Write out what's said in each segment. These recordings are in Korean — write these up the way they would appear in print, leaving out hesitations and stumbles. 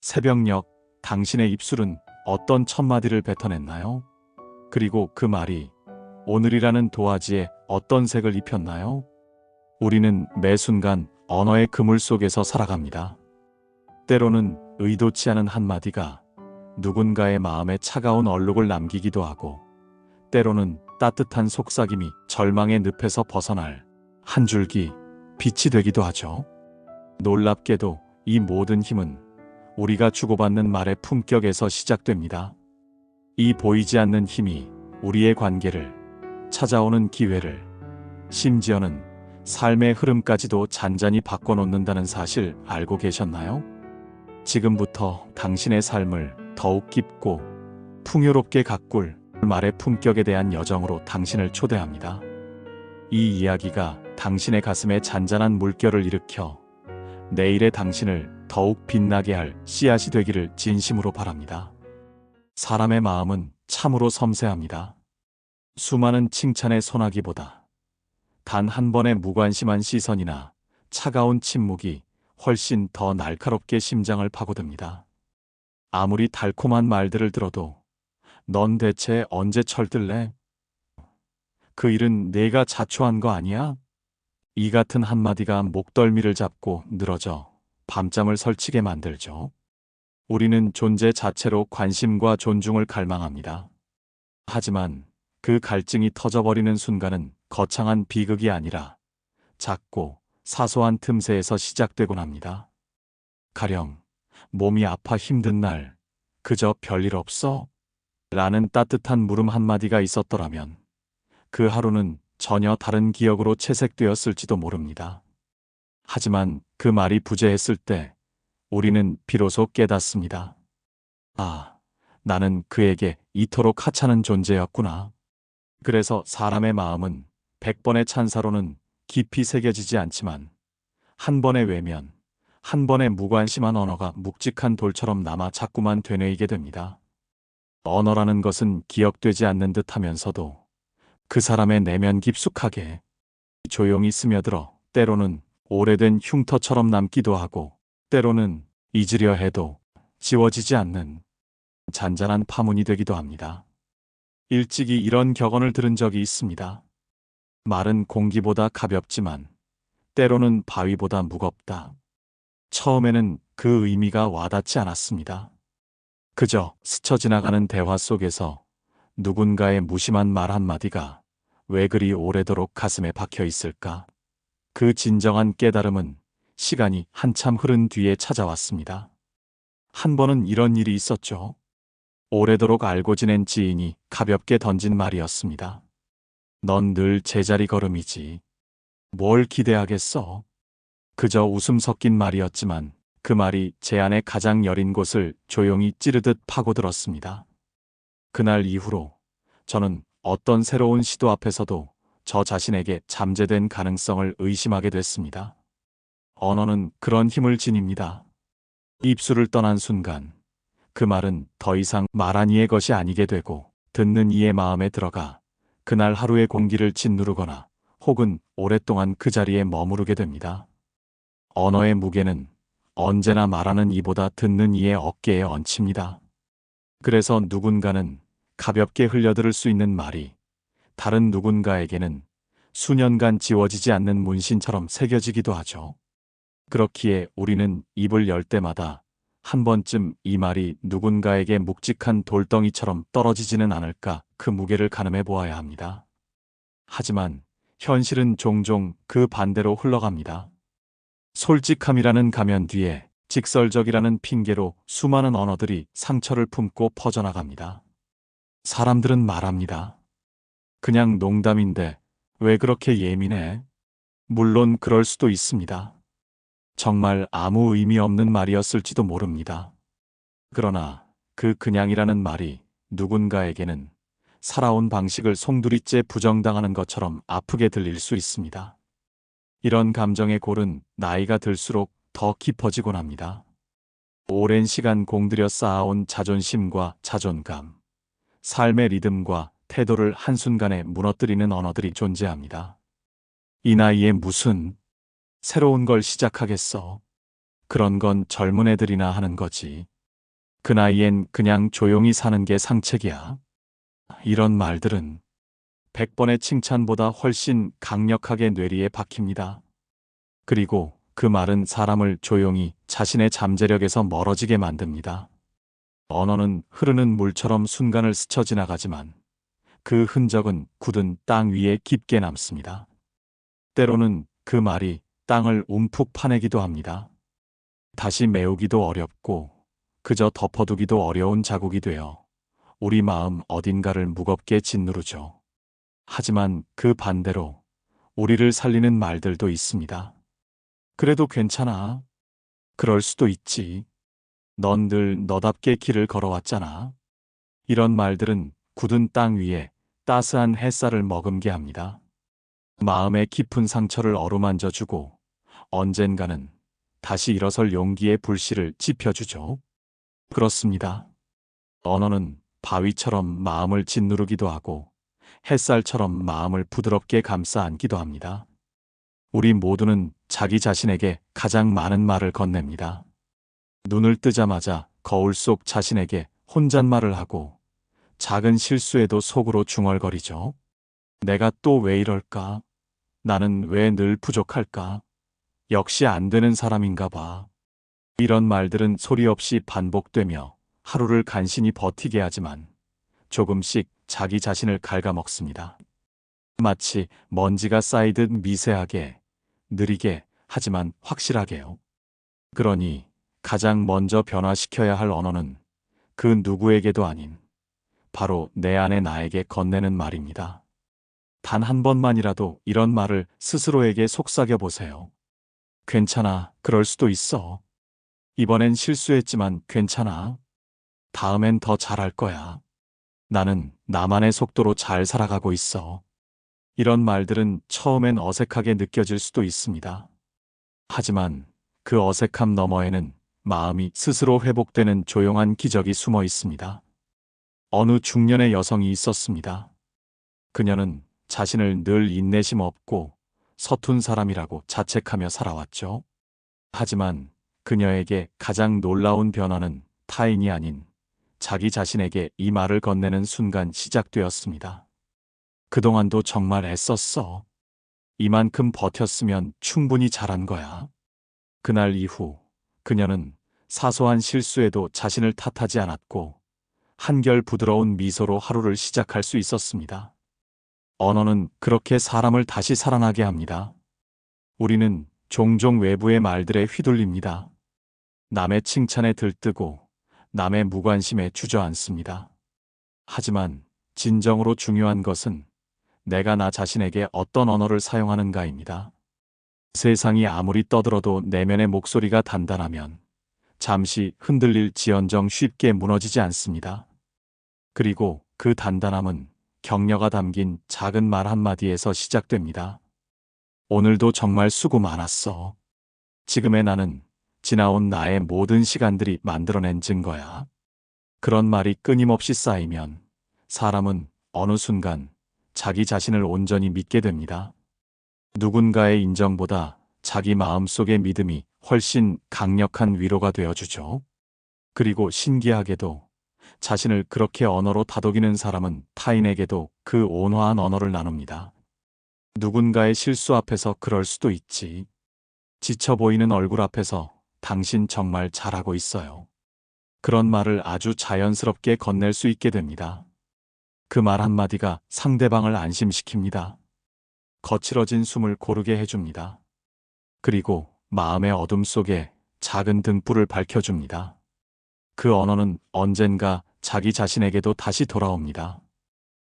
새벽녘 당신의 입술은 어떤 첫마디를 뱉어냈나요? 그리고 그 말이 오늘이라는 도화지에 어떤 색을 입혔나요? 우리는 매 순간 언어의 그물 속에서 살아갑니다. 때로는 의도치 않은 한마디가 누군가의 마음에 차가운 얼룩을 남기기도 하고, 때로는 따뜻한 속삭임이 절망의 늪에서 벗어날 한 줄기 빛이 되기도 하죠. 놀랍게도 이 모든 힘은 우리가 주고받는 말의 품격에서 시작됩니다. 이 보이지 않는 힘이 우리의 관계를, 찾아오는 기회를, 심지어는 삶의 흐름까지도 잔잔히 바꿔놓는다는 사실 알고 계셨나요? 지금부터 당신의 삶을 더욱 깊고 풍요롭게 가꿀 말의 품격에 대한 여정으로 당신을 초대합니다. 이 이야기가 당신의 가슴에 잔잔한 물결을 일으켜 내일의 당신을 더욱 빛나게 할 씨앗이 되기를 진심으로 바랍니다. 사람의 마음은 참으로 섬세합니다. 수많은 칭찬의 소나기보다 단 한 번의 무관심한 시선이나 차가운 침묵이 훨씬 더 날카롭게 심장을 파고듭니다. 아무리 달콤한 말들을 들어도 넌 대체 언제 철들래? 그 일은 내가 자초한 거 아니야? 이 같은 한마디가 목덜미를 잡고 늘어져 밤잠을 설치게 만들죠. 우리는 존재 자체로 관심과 존중을 갈망합니다. 하지만 그 갈증이 터져버리는 순간은 거창한 비극이 아니라 작고 사소한 틈새에서 시작되곤 합니다. 가령 몸이 아파 힘든 날, 그저 별일 없어? 라는 따뜻한 물음 한마디가 있었더라면 그 하루는 전혀 다른 기억으로 채색되었을지도 모릅니다. 하지만 그 말이 부재했을 때 우리는 비로소 깨닫습니다. 아, 나는 그에게 이토록 하찮은 존재였구나. 그래서 사람의 마음은 100번의 찬사로는 깊이 새겨지지 않지만 한 번의 외면, 한 번의 무관심한 언어가 묵직한 돌처럼 남아 자꾸만 되뇌이게 됩니다. 언어라는 것은 기억되지 않는 듯 하면서도 그 사람의 내면 깊숙하게 조용히 스며들어 때로는 오래된 흉터처럼 남기도 하고, 때로는 잊으려 해도 지워지지 않는 잔잔한 파문이 되기도 합니다. 일찍이 이런 격언을 들은 적이 있습니다. 말은 공기보다 가볍지만 때로는 바위보다 무겁다. 처음에는 그 의미가 와닿지 않았습니다. 그저 스쳐 지나가는 대화 속에서 누군가의 무심한 말 한마디가 왜 그리 오래도록 가슴에 박혀 있을까? 그 진정한 깨달음은 시간이 한참 흐른 뒤에 찾아왔습니다. 한 번은 이런 일이 있었죠. 오래도록 알고 지낸 지인이 가볍게 던진 말이었습니다. 넌 늘 제자리 걸음이지. 뭘 기대하겠어? 그저 웃음 섞인 말이었지만 그 말이 제 안의 가장 여린 곳을 조용히 찌르듯 파고들었습니다. 그날 이후로 저는 어떤 새로운 시도 앞에서도 저 자신에게 잠재된 가능성을 의심하게 됐습니다. 언어는 그런 힘을 지닙니다. 입술을 떠난 순간 그 말은 더 이상 말한 이의 것이 아니게 되고 듣는 이의 마음에 들어가 그날 하루의 공기를 짓누르거나 혹은 오랫동안 그 자리에 머무르게 됩니다. 언어의 무게는 언제나 말하는 이보다 듣는 이의 어깨에 얹힙니다. 그래서 누군가는 가볍게 흘려들을 수 있는 말이 다른 누군가에게는 수년간 지워지지 않는 문신처럼 새겨지기도 하죠. 그렇기에 우리는 입을 열 때마다 한 번쯤 이 말이 누군가에게 묵직한 돌덩이처럼 떨어지지는 않을까 그 무게를 가늠해 보아야 합니다. 하지만 현실은 종종 그 반대로 흘러갑니다. 솔직함이라는 가면 뒤에 직설적이라는 핑계로 수많은 언어들이 상처를 품고 퍼져나갑니다. 사람들은 말합니다. 그냥 농담인데 왜 그렇게 예민해? 물론 그럴 수도 있습니다. 정말 아무 의미 없는 말이었을지도 모릅니다. 그러나 그 그냥이라는 말이 누군가에게는 살아온 방식을 송두리째 부정당하는 것처럼 아프게 들릴 수 있습니다. 이런 감정의 골은 나이가 들수록 더 깊어지곤 합니다. 오랜 시간 공들여 쌓아온 자존심과 자존감, 삶의 리듬과 태도를 한순간에 무너뜨리는 언어들이 존재합니다. 이 나이에 무슨 새로운 걸 시작하겠어. 그런 건 젊은 애들이나 하는 거지. 그 나이엔 그냥 조용히 사는 게 상책이야. 이런 말들은 100번의 칭찬보다 훨씬 강력하게 뇌리에 박힙니다. 그리고 그 말은 사람을 조용히 자신의 잠재력에서 멀어지게 만듭니다. 언어는 흐르는 물처럼 순간을 스쳐 지나가지만 그 흔적은 굳은 땅 위에 깊게 남습니다. 때로는 그 말이 땅을 움푹 파내기도 합니다. 다시 메우기도 어렵고 그저 덮어두기도 어려운 자국이 되어 우리 마음 어딘가를 무겁게 짓누르죠. 하지만 그 반대로 우리를 살리는 말들도 있습니다. 그래도 괜찮아. 그럴 수도 있지. 넌 늘 너답게 길을 걸어왔잖아. 이런 말들은 굳은 땅 위에 따스한 햇살을 머금게 합니다. 마음의 깊은 상처를 어루만져 주고 언젠가는 다시 일어설 용기의 불씨를 지펴주죠. 그렇습니다. 언어는 바위처럼 마음을 짓누르기도 하고 햇살처럼 마음을 부드럽게 감싸 안기도 합니다. 우리 모두는 자기 자신에게 가장 많은 말을 건넵니다. 눈을 뜨자마자 거울 속 자신에게 혼잣말을 하고 작은 실수에도 속으로 중얼거리죠. 내가 또 왜 이럴까? 나는 왜 늘 부족할까? 역시 안 되는 사람인가 봐. 이런 말들은 소리 없이 반복되며 하루를 간신히 버티게 하지만 조금씩 자기 자신을 갉아먹습니다. 마치 먼지가 쌓이듯 미세하게, 느리게, 하지만 확실하게요. 그러니 가장 먼저 변화시켜야 할 언어는 그 누구에게도 아닌 바로 내 안의 나에게 건네는 말입니다. 단 한 번만이라도 이런 말을 스스로에게 속삭여 보세요. 괜찮아, 그럴 수도 있어. 이번엔 실수했지만 괜찮아. 다음엔 더 잘할 거야. 나는 나만의 속도로 잘 살아가고 있어. 이런 말들은 처음엔 어색하게 느껴질 수도 있습니다. 하지만 그 어색함 너머에는 마음이 스스로 회복되는 조용한 기적이 숨어 있습니다. 어느 중년의 여성이 있었습니다. 그녀는 자신을 늘 인내심 없고 서툰 사람이라고 자책하며 살아왔죠. 하지만 그녀에게 가장 놀라운 변화는 타인이 아닌 자기 자신에게 이 말을 건네는 순간 시작되었습니다. 그동안도 정말 애썼어. 이만큼 버텼으면 충분히 잘한 거야. 그날 이후 그녀는 사소한 실수에도 자신을 탓하지 않았고 한결 부드러운 미소로 하루를 시작할 수 있었습니다. 언어는 그렇게 사람을 다시 살아나게 합니다. 우리는 종종 외부의 말들에 휘둘립니다. 남의 칭찬에 들뜨고 남의 무관심에 주저앉습니다. 하지만 진정으로 중요한 것은 내가 나 자신에게 어떤 언어를 사용하는가입니다. 세상이 아무리 떠들어도 내면의 목소리가 단단하면 잠시 흔들릴 지언정 쉽게 무너지지 않습니다. 그리고 그 단단함은 격려가 담긴 작은 말 한마디에서 시작됩니다. 오늘도 정말 수고 많았어. 지금의 나는 지나온 나의 모든 시간들이 만들어낸 증거야. 그런 말이 끊임없이 쌓이면 사람은 어느 순간 자기 자신을 온전히 믿게 됩니다. 누군가의 인정보다 자기 마음속의 믿음이 훨씬 강력한 위로가 되어주죠. 그리고 신기하게도 자신을 그렇게 언어로 다독이는 사람은 타인에게도 그 온화한 언어를 나눕니다. 누군가의 실수 앞에서 그럴 수도 있지. 지쳐 보이는 얼굴 앞에서 당신 정말 잘하고 있어요. 그런 말을 아주 자연스럽게 건넬 수 있게 됩니다. 그 말 한마디가 상대방을 안심시킵니다. 거칠어진 숨을 고르게 해줍니다. 그리고 마음의 어둠 속에 작은 등불을 밝혀줍니다. 그 언어는 언젠가 자기 자신에게도 다시 돌아옵니다.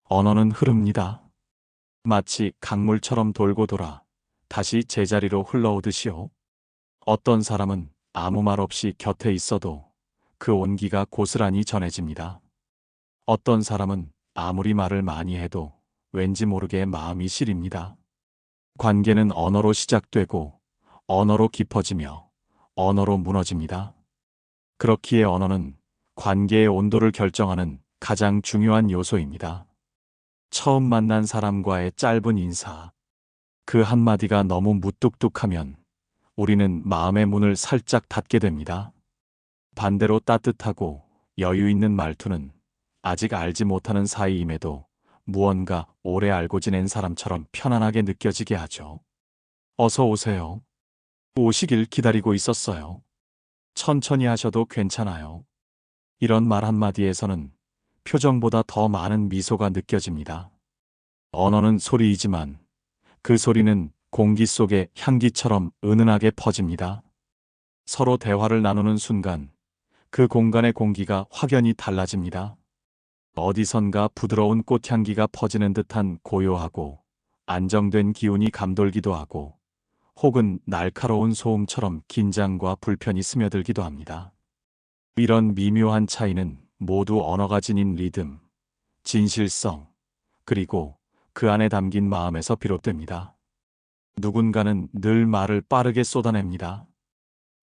언어는 흐릅니다. 마치 강물처럼 돌고 돌아 다시 제자리로 흘러오듯이요. 어떤 사람은 아무 말 없이 곁에 있어도 그 온기가 고스란히 전해집니다. 어떤 사람은 아무리 말을 많이 해도 왠지 모르게 마음이 시립니다. 관계는 언어로 시작되고 언어로 깊어지며 언어로 무너집니다. 그렇기에 언어는 관계의 온도를 결정하는 가장 중요한 요소입니다. 처음 만난 사람과의 짧은 인사, 그 한마디가 너무 무뚝뚝하면 우리는 마음의 문을 살짝 닫게 됩니다. 반대로 따뜻하고 여유 있는 말투는 아직 알지 못하는 사이임에도 무언가 오래 알고 지낸 사람처럼 편안하게 느껴지게 하죠. 어서 오세요. 오시길 기다리고 있었어요. 천천히 하셔도 괜찮아요. 이런 말 한마디에서는 표정보다 더 많은 미소가 느껴집니다. 언어는 소리이지만 그 소리는 공기 속의 향기처럼 은은하게 퍼집니다. 서로 대화를 나누는 순간 그 공간의 공기가 확연히 달라집니다. 어디선가 부드러운 꽃향기가 퍼지는 듯한 고요하고 안정된 기운이 감돌기도 하고 혹은 날카로운 소음처럼 긴장과 불편이 스며들기도 합니다. 이런 미묘한 차이는 모두 언어가 지닌 리듬, 진실성, 그리고 그 안에 담긴 마음에서 비롯됩니다. 누군가는 늘 말을 빠르게 쏟아냅니다.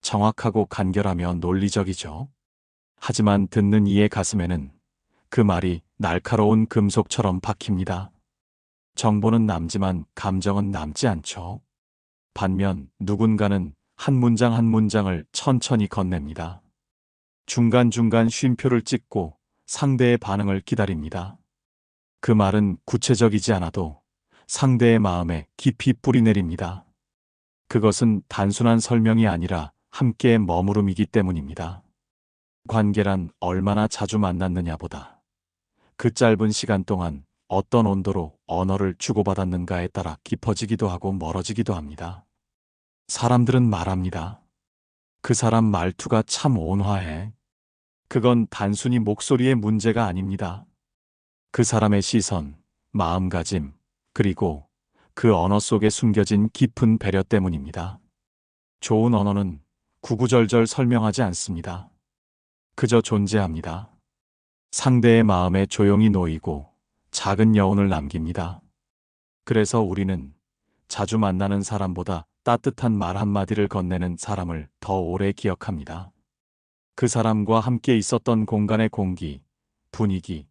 정확하고 간결하며 논리적이죠. 하지만 듣는 이의 가슴에는 그 말이 날카로운 금속처럼 박힙니다. 정보는 남지만 감정은 남지 않죠. 반면 누군가는 한 문장 한 문장을 천천히 건넵니다. 중간중간 쉼표를 찍고 상대의 반응을 기다립니다. 그 말은 구체적이지 않아도 상대의 마음에 깊이 뿌리내립니다. 그것은 단순한 설명이 아니라 함께 머무름이기 때문입니다. 관계란 얼마나 자주 만났느냐보다 그 짧은 시간 동안 어떤 온도로 언어를 주고받았는가에 따라 깊어지기도 하고 멀어지기도 합니다. 사람들은 말합니다. 그 사람 말투가 참 온화해. 그건 단순히 목소리의 문제가 아닙니다. 그 사람의 시선, 마음가짐, 그리고 그 언어 속에 숨겨진 깊은 배려 때문입니다. 좋은 언어는 구구절절 설명하지 않습니다. 그저 존재합니다. 상대의 마음에 조용히 놓이고 작은 여운을 남깁니다. 그래서 우리는 자주 만나는 사람보다 따뜻한 말 한마디를 건네는 사람을 더 오래 기억합니다. 그 사람과 함께 있었던 공간의 공기, 분위기,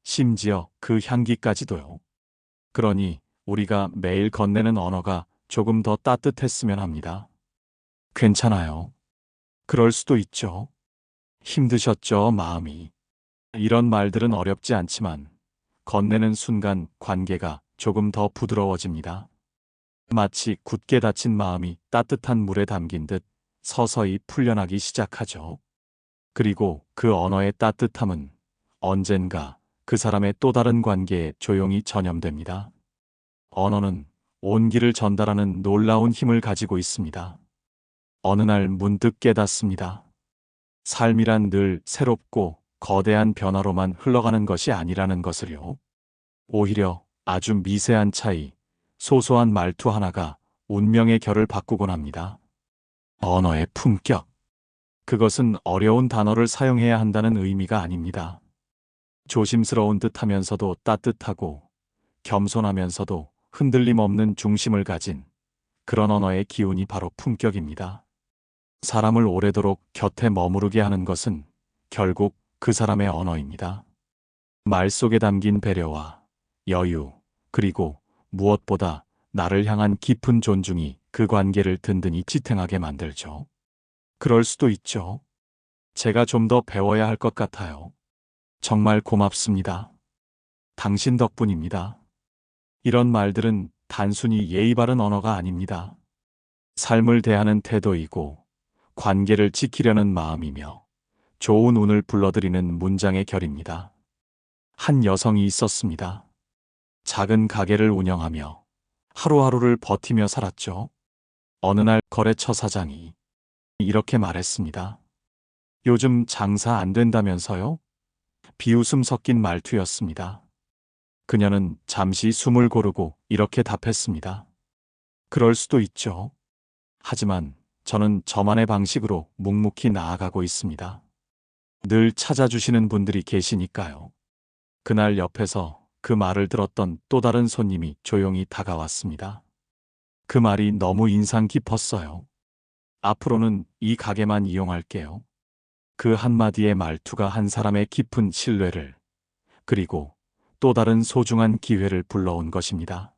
심지어 그 향기까지도요. 그러니 우리가 매일 건네는 언어가 조금 더 따뜻했으면 합니다. 괜찮아요. 그럴 수도 있죠. 힘드셨죠, 마음이. 이런 말들은 어렵지 않지만 건네는 순간 관계가 조금 더 부드러워집니다. 마치 굳게 닫힌 마음이 따뜻한 물에 담긴 듯 서서히 풀려나기 시작하죠. 그리고 그 언어의 따뜻함은 언젠가 그 사람의 또 다른 관계에 조용히 전염됩니다. 언어는 온기를 전달하는 놀라운 힘을 가지고 있습니다. 어느 날 문득 깨닫습니다. 삶이란 늘 새롭고 거대한 변화로만 흘러가는 것이 아니라는 것을요. 오히려 아주 미세한 차이, 소소한 말투 하나가 운명의 결을 바꾸곤 합니다. 언어의 품격. 그것은 어려운 단어를 사용해야 한다는 의미가 아닙니다. 조심스러운 듯 하면서도 따뜻하고 겸손하면서도 흔들림 없는 중심을 가진 그런 언어의 기운이 바로 품격입니다. 사람을 오래도록 곁에 머무르게 하는 것은 결국 그 사람의 언어입니다. 말 속에 담긴 배려와 여유, 그리고 무엇보다 나를 향한 깊은 존중이 그 관계를 든든히 지탱하게 만들죠. 그럴 수도 있죠. 제가 좀 더 배워야 할 것 같아요. 정말 고맙습니다. 당신 덕분입니다. 이런 말들은 단순히 예의 바른 언어가 아닙니다. 삶을 대하는 태도이고 관계를 지키려는 마음이며 좋은 운을 불러들이는 문장의 결입니다. 한 여성이 있었습니다. 작은 가게를 운영하며 하루하루를 버티며 살았죠. 어느 날 거래처 사장이 이렇게 말했습니다. 요즘 장사 안 된다면서요? 비웃음 섞인 말투였습니다. 그녀는 잠시 숨을 고르고 이렇게 답했습니다. 그럴 수도 있죠. 하지만 저는 저만의 방식으로 묵묵히 나아가고 있습니다. 늘 찾아주시는 분들이 계시니까요. 그날 옆에서 그 말을 들었던 또 다른 손님이 조용히 다가왔습니다. 그 말이 너무 인상 깊었어요. 앞으로는 이 가게만 이용할게요. 그 한마디의 말투가 한 사람의 깊은 신뢰를, 그리고 또 다른 소중한 기회를 불러온 것입니다.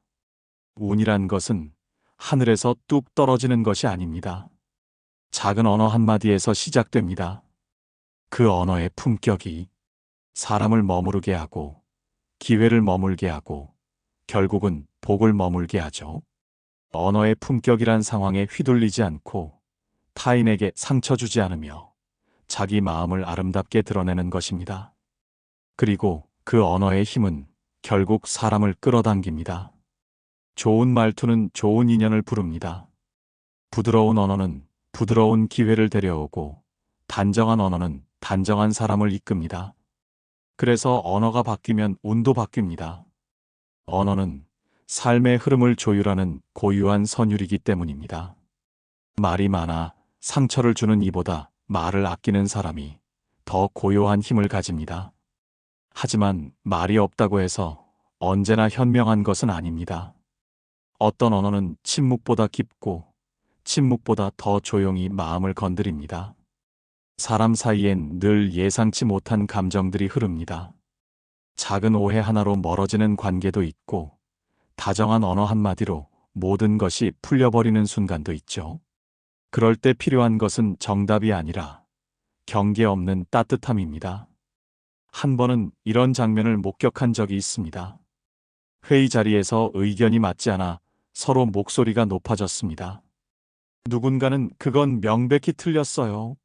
운이란 것은 하늘에서 뚝 떨어지는 것이 아닙니다. 작은 언어 한마디에서 시작됩니다. 그 언어의 품격이 사람을 머무르게 하고 기회를 머물게 하고 결국은 복을 머물게 하죠. 언어의 품격이란 상황에 휘둘리지 않고 타인에게 상처 주지 않으며 자기 마음을 아름답게 드러내는 것입니다. 그리고 그 언어의 힘은 결국 사람을 끌어당깁니다. 좋은 말투는 좋은 인연을 부릅니다. 부드러운 언어는 부드러운 기회를 데려오고 단정한 언어는 단정한 사람을 이끕니다. 그래서 언어가 바뀌면 운도 바뀝니다. 언어는 삶의 흐름을 조율하는 고유한 선율이기 때문입니다. 말이 많아 상처를 주는 이보다 말을 아끼는 사람이 더 고요한 힘을 가집니다. 하지만 말이 없다고 해서 언제나 현명한 것은 아닙니다. 어떤 언어는 침묵보다 깊고 침묵보다 더 조용히 마음을 건드립니다. 사람 사이엔 늘 예상치 못한 감정들이 흐릅니다. 작은 오해 하나로 멀어지는 관계도 있고 다정한 언어 한마디로 모든 것이 풀려버리는 순간도 있죠. 그럴 때 필요한 것은 정답이 아니라 경계 없는 따뜻함입니다. 한 번은 이런 장면을 목격한 적이 있습니다. 회의 자리에서 의견이 맞지 않아 서로 목소리가 높아졌습니다. 누군가는 그건 명백히 틀렸어요.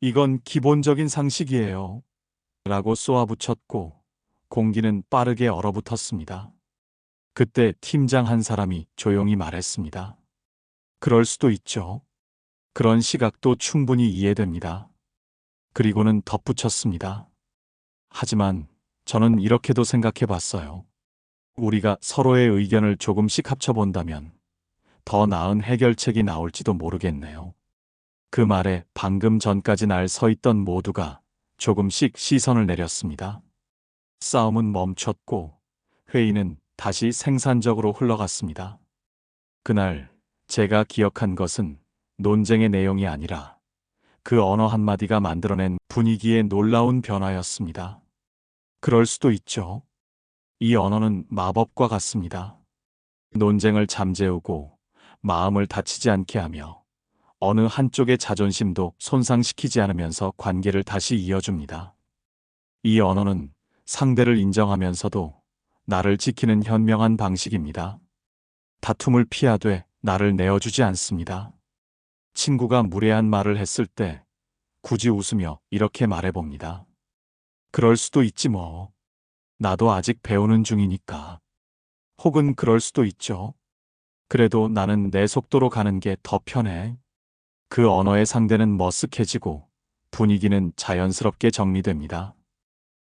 이건 기본적인 상식이에요. 라고 쏘아붙였고 공기는 빠르게 얼어붙었습니다. 그때 팀장 한 사람이 조용히 말했습니다. 그럴 수도 있죠. 그런 시각도 충분히 이해됩니다. 그리고는 덧붙였습니다. 하지만 저는 이렇게도 생각해 봤어요. 우리가 서로의 의견을 조금씩 합쳐본다면 더 나은 해결책이 나올지도 모르겠네요. 그 말에 방금 전까지 날 서 있던 모두가 조금씩 시선을 내렸습니다. 싸움은 멈췄고 회의는 다시 생산적으로 흘러갔습니다. 그날 제가 기억한 것은 논쟁의 내용이 아니라 그 언어 한마디가 만들어낸 분위기의 놀라운 변화였습니다. 그럴 수도 있죠. 이 언어는 마법과 같습니다. 논쟁을 잠재우고 마음을 다치지 않게 하며 어느 한쪽의 자존심도 손상시키지 않으면서 관계를 다시 이어줍니다. 이 언어는 상대를 인정하면서도 나를 지키는 현명한 방식입니다. 다툼을 피하되 나를 내어주지 않습니다. 친구가 무례한 말을 했을 때 굳이 웃으며 이렇게 말해봅니다. 그럴 수도 있지 뭐. 나도 아직 배우는 중이니까. 혹은 그럴 수도 있죠. 그래도 나는 내 속도로 가는 게 더 편해. 그 언어의 상대는 머쓱해지고 분위기는 자연스럽게 정리됩니다.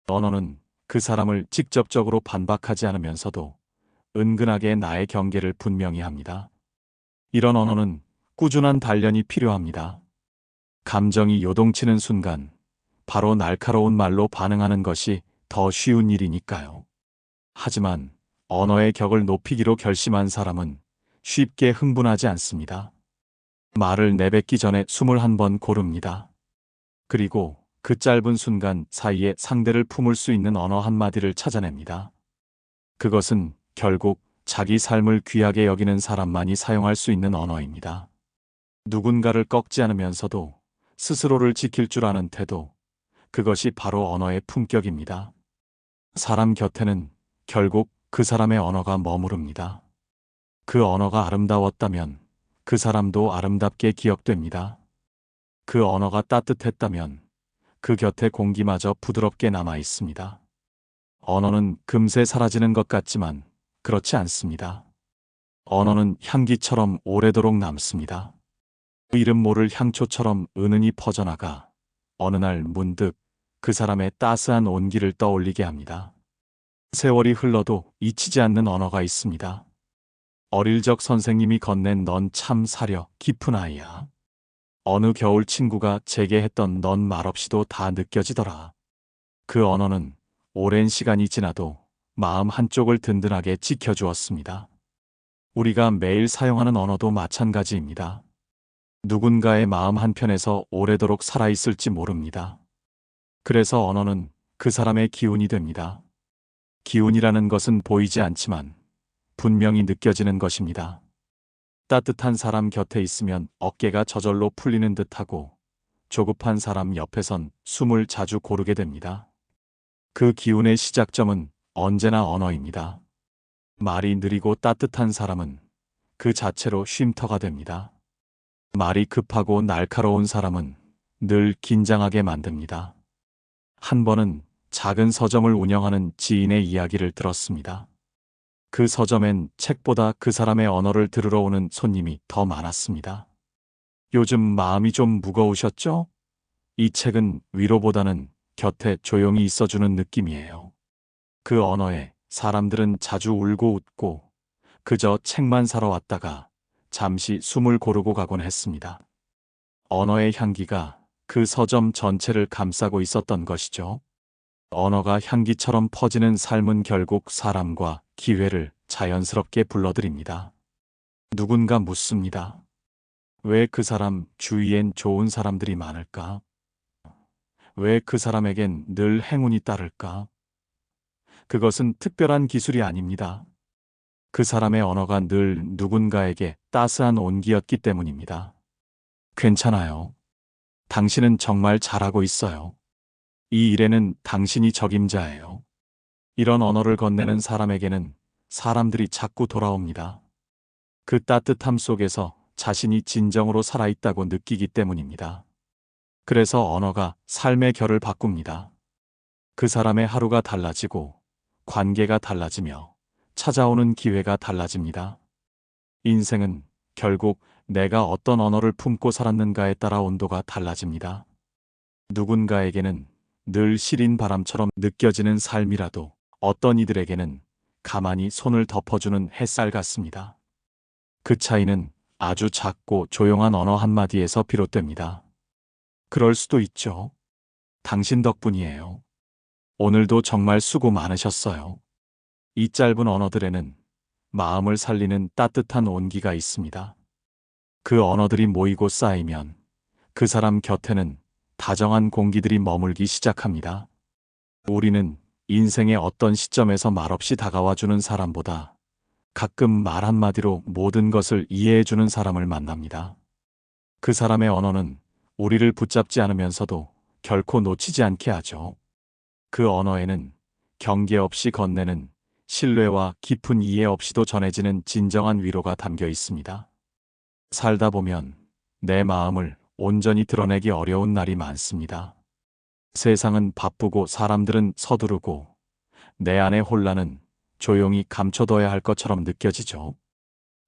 언어는 그 사람을 직접적으로 반박하지 않으면서도 은근하게 나의 경계를 분명히 합니다. 이런 언어는 꾸준한 단련이 필요합니다. 감정이 요동치는 순간 바로 날카로운 말로 반응하는 것이 더 쉬운 일이니까요. 하지만 언어의 격을 높이기로 결심한 사람은 쉽게 흥분하지 않습니다. 말을 내뱉기 전에 숨을 한 번 고릅니다. 그리고 그 짧은 순간 사이에 상대를 품을 수 있는 언어 한마디를 찾아냅니다. 그것은 결국 자기 삶을 귀하게 여기는 사람만이 사용할 수 있는 언어입니다. 누군가를 꺾지 않으면서도 스스로를 지킬 줄 아는 태도, 그것이 바로 언어의 품격입니다. 사람 곁에는 결국 그 사람의 언어가 머무릅니다. 그 언어가 아름다웠다면 그 사람도 아름답게 기억됩니다. 그 언어가 따뜻했다면 그 곁에 공기마저 부드럽게 남아 있습니다. 언어는 금세 사라지는 것 같지만 그렇지 않습니다. 언어는 향기처럼 오래도록 남습니다. 이름 모를 향초처럼 은은히 퍼져나가 어느 날 문득 그 사람의 따스한 온기를 떠올리게 합니다. 세월이 흘러도 잊히지 않는 언어가 있습니다. 어릴 적 선생님이 건넨 넌 참 사려 깊은 아이야. 어느 겨울 친구가 제게 했던 넌 말없이도 다 느껴지더라. 그 언어는 오랜 시간이 지나도 마음 한쪽을 든든하게 지켜주었습니다. 우리가 매일 사용하는 언어도 마찬가지입니다. 누군가의 마음 한편에서 오래도록 살아있을지 모릅니다. 그래서 언어는 그 사람의 기운이 됩니다. 기운이라는 것은 보이지 않지만 분명히 느껴지는 것입니다. 따뜻한 사람 곁에 있으면 어깨가 저절로 풀리는 듯하고 조급한 사람 옆에선 숨을 자주 고르게 됩니다. 그 기운의 시작점은 언제나 언어입니다. 말이 느리고 따뜻한 사람은 그 자체로 쉼터가 됩니다. 말이 급하고 날카로운 사람은 늘 긴장하게 만듭니다. 한 번은 작은 서점을 운영하는 지인의 이야기를 들었습니다. 그 서점엔 책보다 그 사람의 언어를 들으러 오는 손님이 더 많았습니다. 요즘 마음이 좀 무거우셨죠? 이 책은 위로보다는 곁에 조용히 있어주는 느낌이에요. 그 언어에 사람들은 자주 울고 웃고 그저 책만 사러 왔다가 잠시 숨을 고르고 가곤 했습니다. 언어의 향기가 그 서점 전체를 감싸고 있었던 것이죠. 언어가 향기처럼 퍼지는 삶은 결국 사람과 기회를 자연스럽게 불러들입니다. 누군가 묻습니다. 왜 그 사람 주위엔 좋은 사람들이 많을까? 왜 그 사람에겐 늘 행운이 따를까? 그것은 특별한 기술이 아닙니다. 그 사람의 언어가 늘 누군가에게 따스한 온기였기 때문입니다. 괜찮아요. 당신은 정말 잘하고 있어요. 이 일에는 당신이 적임자예요. 이런 언어를 건네는 사람에게는 사람들이 자꾸 돌아옵니다. 그 따뜻함 속에서 자신이 진정으로 살아있다고 느끼기 때문입니다. 그래서 언어가 삶의 결을 바꿉니다. 그 사람의 하루가 달라지고 관계가 달라지며 찾아오는 기회가 달라집니다. 인생은 결국 내가 어떤 언어를 품고 살았는가에 따라 온도가 달라집니다. 누군가에게는 늘 시린 바람처럼 느껴지는 삶이라도 어떤 이들에게는 가만히 손을 덮어주는 햇살 같습니다. 그 차이는 아주 작고 조용한 언어 한마디에서 비롯됩니다. 그럴 수도 있죠. 당신 덕분이에요. 오늘도 정말 수고 많으셨어요. 이 짧은 언어들에는 마음을 살리는 따뜻한 온기가 있습니다. 그 언어들이 모이고 쌓이면 그 사람 곁에는 다정한 공기들이 머물기 시작합니다. 우리는 인생의 어떤 시점에서 말없이 다가와주는 사람보다 가끔 말 한마디로 모든 것을 이해해주는 사람을 만납니다. 그 사람의 언어는 우리를 붙잡지 않으면서도 결코 놓치지 않게 하죠. 그 언어에는 경계 없이 건네는 신뢰와 깊은 이해 없이도 전해지는 진정한 위로가 담겨 있습니다. 살다 보면 내 마음을 온전히 드러내기 어려운 날이 많습니다. 세상은 바쁘고 사람들은 서두르고 내 안의 혼란은 조용히 감춰둬야 할 것처럼 느껴지죠.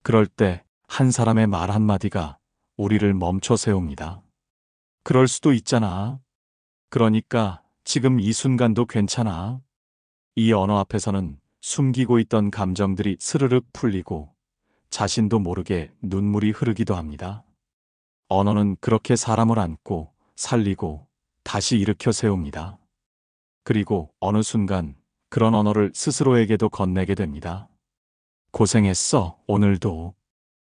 그럴 때 한 사람의 말 한마디가 우리를 멈춰 세웁니다. 그럴 수도 있잖아. 그러니까 지금 이 순간도 괜찮아. 이 언어 앞에서는 숨기고 있던 감정들이 스르륵 풀리고 자신도 모르게 눈물이 흐르기도 합니다. 언어는 그렇게 사람을 안고 살리고 다시 일으켜 세웁니다. 그리고 어느 순간 그런 언어를 스스로에게도 건네게 됩니다. 고생했어, 오늘도.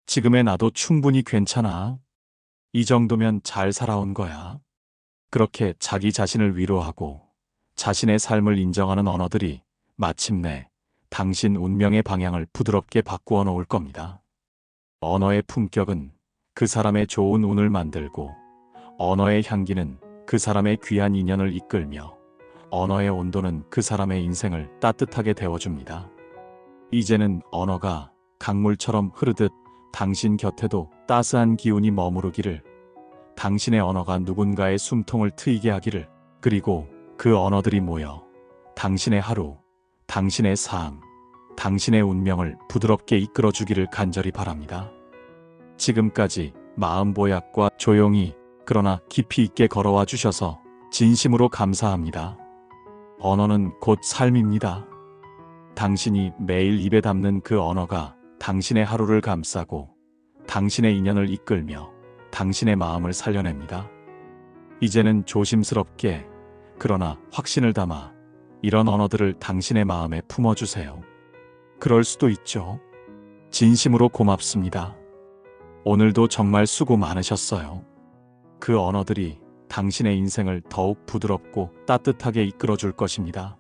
지금의 나도 충분히 괜찮아. 이 정도면 잘 살아온 거야. 그렇게 자기 자신을 위로하고 자신의 삶을 인정하는 언어들이 마침내 당신 운명의 방향을 부드럽게 바꾸어 놓을 겁니다. 언어의 품격은 그 사람의 좋은 운을 만들고 언어의 향기는 그 사람의 귀한 인연을 이끌며 언어의 온도는 그 사람의 인생을 따뜻하게 데워줍니다. 이제는 언어가 강물처럼 흐르듯 당신 곁에도 따스한 기운이 머무르기를, 당신의 언어가 누군가의 숨통을 트이게 하기를, 그리고 그 언어들이 모여 당신의 하루, 당신의 삶, 당신의 운명을 부드럽게 이끌어주기를 간절히 바랍니다. 지금까지 마음보약과 조용히 그러나 깊이 있게 걸어와 주셔서 진심으로 감사합니다. 언어는 곧 삶입니다. 당신이 매일 입에 담는 그 언어가 당신의 하루를 감싸고 당신의 인연을 이끌며 당신의 마음을 살려냅니다. 이제는 조심스럽게 그러나 확신을 담아 이런 언어들을 당신의 마음에 품어주세요. 그럴 수도 있죠. 진심으로 고맙습니다. 오늘도 정말 수고 많으셨어요. 그 언어들이 당신의 인생을 더욱 부드럽고 따뜻하게 이끌어줄 것입니다.